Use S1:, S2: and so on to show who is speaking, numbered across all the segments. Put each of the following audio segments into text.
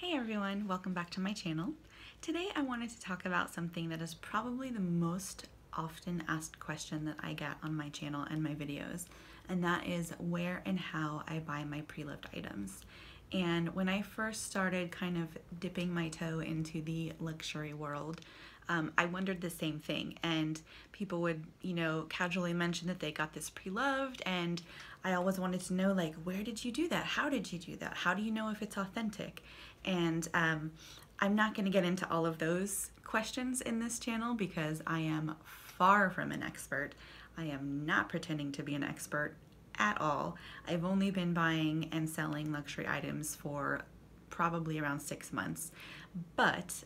S1: Hey everyone, welcome back to my channel. Today I wanted to talk about something that is probably the most often asked question that I get on my channel and my videos, and that is where and how I buy my pre-loved items. And when I first started kind of dipping my toe into the luxury world, I wondered the same thing, and people would, casually mention that they got this pre-loved, and I always wanted to know, like, where did you do that? How did you do that? How do you know if it's authentic? And I'm not going to get into all of those questions in this channel because I am far from an expert. I am not pretending to be an expert at all. I've only been buying and selling luxury items for probably around 6 months, but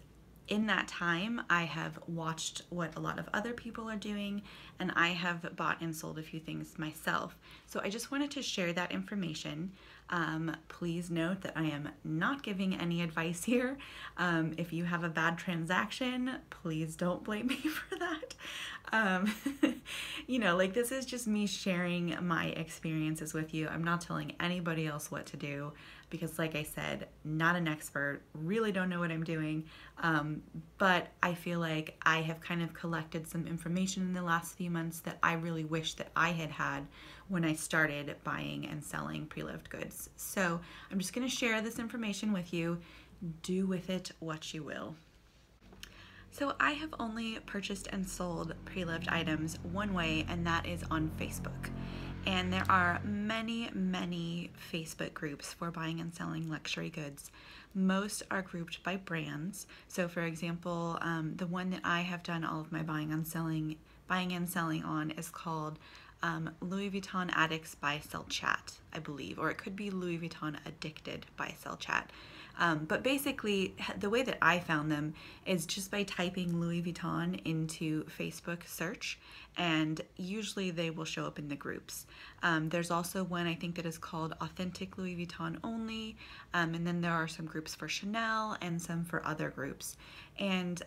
S1: in that time, I have watched what a lot of other people are doing, and I have bought and sold a few things myself. So I just wanted to share that information. Please note that I am not giving any advice here. If you have a bad transaction, please don't blame me for that. This is just me sharing my experiences with you. I'm not telling anybody else what to do because, like I said, not an expert, really don't know what I'm doing, but I feel like I have kind of collected some information in the last few months that I really wish that I had had when I started buying and selling pre-loved goods. So I'm just going to share this information with you. Do with it what you will. So I have only purchased and sold pre-loved items one way, and that is on Facebook. And there are many, many Facebook groups for buying and selling luxury goods. Most are grouped by brands. So for example, the one that I have done all of my buying and selling on is called Louis Vuitton Addicts Buy Sell Chat, I believe, or it could be Louis Vuitton Addicted Buy Sell Chat. But basically, the way that I found them is just by typing Louis Vuitton into Facebook search, and usually they will show up in the groups. There's also one I think that is called Authentic Louis Vuitton Only, and then there are some groups for Chanel and some for other groups. And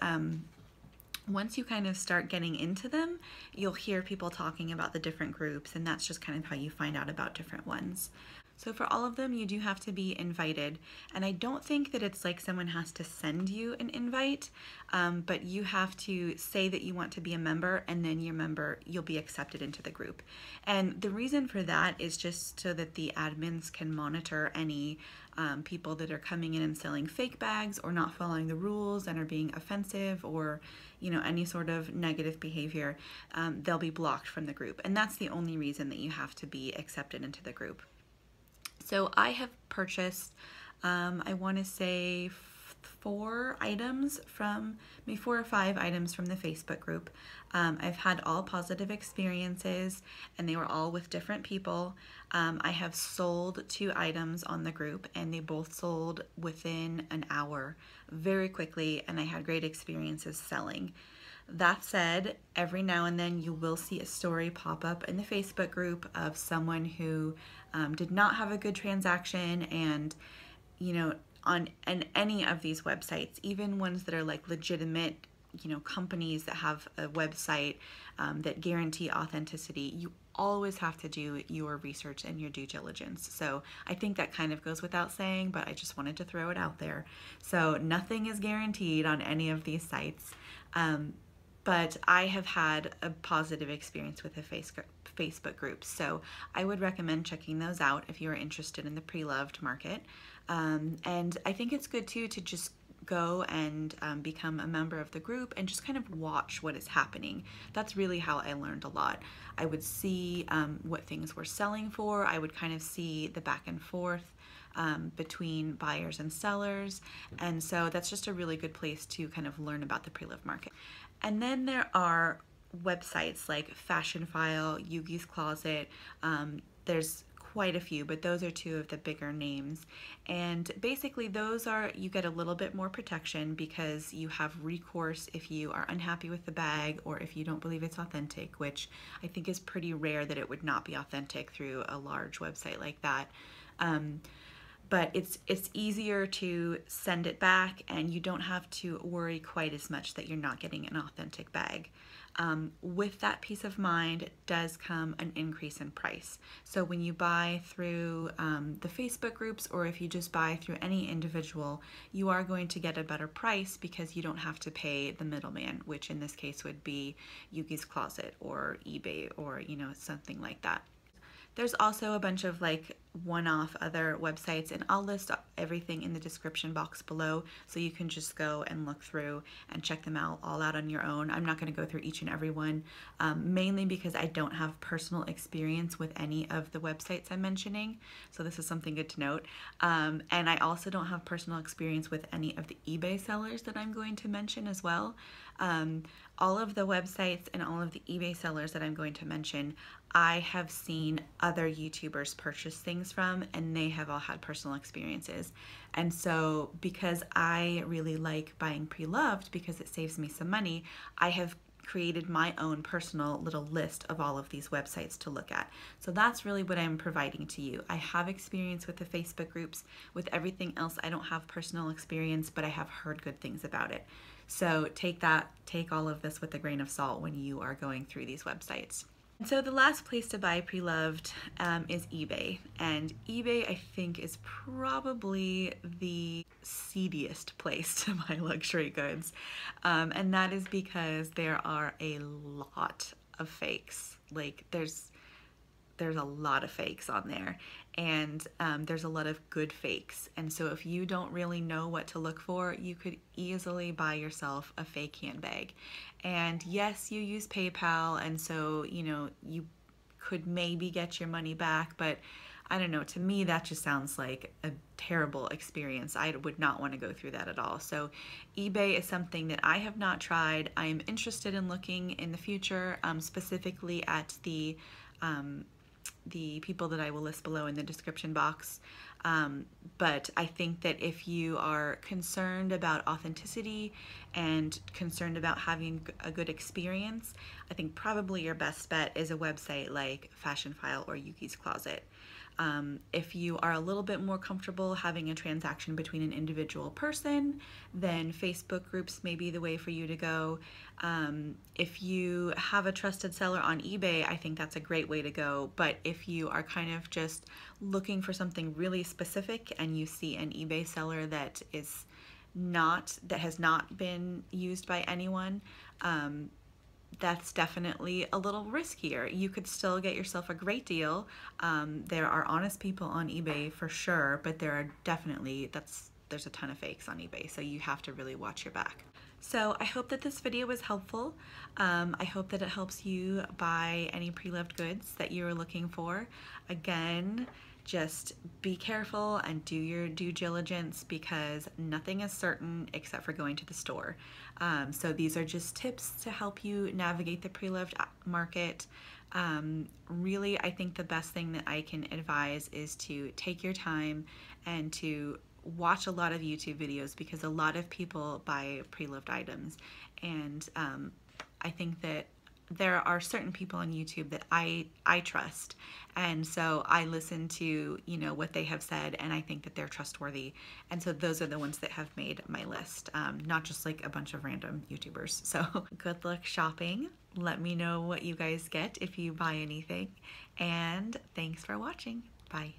S1: once you kind of start getting into them, you'll hear people talking about the different groups, and that's just kind of how you find out about different ones. So for all of them, you do have to be invited, and I don't think that it's like someone has to send you an invite, but you have to say that you want to be a member, and then you'll be accepted into the group. And the reason for that is just so that the admins can monitor any people that are coming in and selling fake bags or not following the rules and are being offensive or any sort of negative behavior. They'll be blocked from the group, and that's the only reason that you have to be accepted into the group. So I have purchased, I want to say 4 or 5 items from the Facebook group. I've had all positive experiences, and they were all with different people. I have sold 2 items on the group, and they both sold within an hour, very quickly, and I had great experiences selling. That said, every now and then you will see a story pop up in the Facebook group of someone who did not have a good transaction, and on any of these websites, even ones that are like legitimate companies that have a website that guarantee authenticity, you always have to do your research and your due diligence. So I think that kind of goes without saying, but I just wanted to throw it out there. So nothing is guaranteed on any of these sites. But I have had a positive experience with the Facebook groups, so I would recommend checking those out if you are interested in the pre-loved market. And I think it's good too to just go and become a member of the group and just kind of watch what is happening. That's really how I learned a lot. I would see what things were selling for. I would kind of see the back and forth between buyers and sellers, and so that's just a really good place to kind of learn about the pre-loved market. And then there are websites like Fashion File, Yugi's Closet. There's quite a few, but those are 2 of the bigger names. And basically you get a little bit more protection because you have recourse if you are unhappy with the bag or if you don't believe it's authentic, which I think is pretty rare that it would not be authentic through a large website like that. but it's easier to send it back, and you don't have to worry quite as much that you're not getting an authentic bag. With that peace of mind does come an increase in price. So when you buy through the Facebook groups, or if you just buy through any individual, you are going to get a better price because you don't have to pay the middleman, which in this case would be Yuki's Closet or eBay, or something like that. There's also a bunch of like one-off other websites, and I'll list everything in the description box below, so you can just go and look through and check them out all out on your own. I'm not going to go through each and every one, mainly because I don't have personal experience with any of the websites I'm mentioning, so this is something good to note. And I also don't have personal experience with any of the eBay sellers that I'm going to mention as well. All of the websites and all of the eBay sellers that I'm going to mention, I have seen other YouTubers purchase things from, and they have all had personal experiences. And so because I really like buying pre-loved because it saves me some money, I have created my own personal little list of all of these websites to look at. So that's really what I'm providing to you. I have experience with the Facebook groups. With everything else, I don't have personal experience, but I have heard good things about it. So take all of this with a grain of salt when you are going through these websites. So the last place to buy pre-loved is eBay, and eBay I think is probably the seediest place to buy luxury goods, and that is because there are a lot of fakes. Like there's a lot of fakes on there, and there's a lot of good fakes, and so if you don't really know what to look for, you could easily buy yourself a fake handbag. And yes, you use PayPal, and so you could maybe get your money back, but I don't know, to me that just sounds like a terrible experience. I would not want to go through that at all. So eBay is something that I have not tried. I am interested in looking in the future, specifically at the people that I will list below in the description box. But I think that if you are concerned about authenticity and concerned about having a good experience, I think probably your best bet is a website like Fashionphile or Yuki's Closet. If you are a little bit more comfortable having a transaction between an individual person, then Facebook groups may be the way for you to go. If you have a trusted seller on eBay, I think that's a great way to go. But if you are kind of just looking for something really specific and you see an eBay seller that has not been used by anyone, that's definitely a little riskier. You could still get yourself a great deal. There are honest people on eBay for sure, but there's a ton of fakes on eBay, so you have to really watch your back. So I hope that this video was helpful. I hope that it helps you buy any pre-loved goods that you're looking for. Again, just be careful and do your due diligence, because nothing is certain except for going to the store. So these are just tips to help you navigate the pre-loved market. Really, I think the best thing that I can advise is to take your time and to watch a lot of YouTube videos, because a lot of people buy pre-loved items, and I think that there are certain people on YouTube that I trust, and so I listen to what they have said, and I think that they're trustworthy, and so those are the ones that have made my list, not just like a bunch of random YouTubers. So good luck shopping. Let me know what you guys get if you buy anything, and thanks for watching. Bye.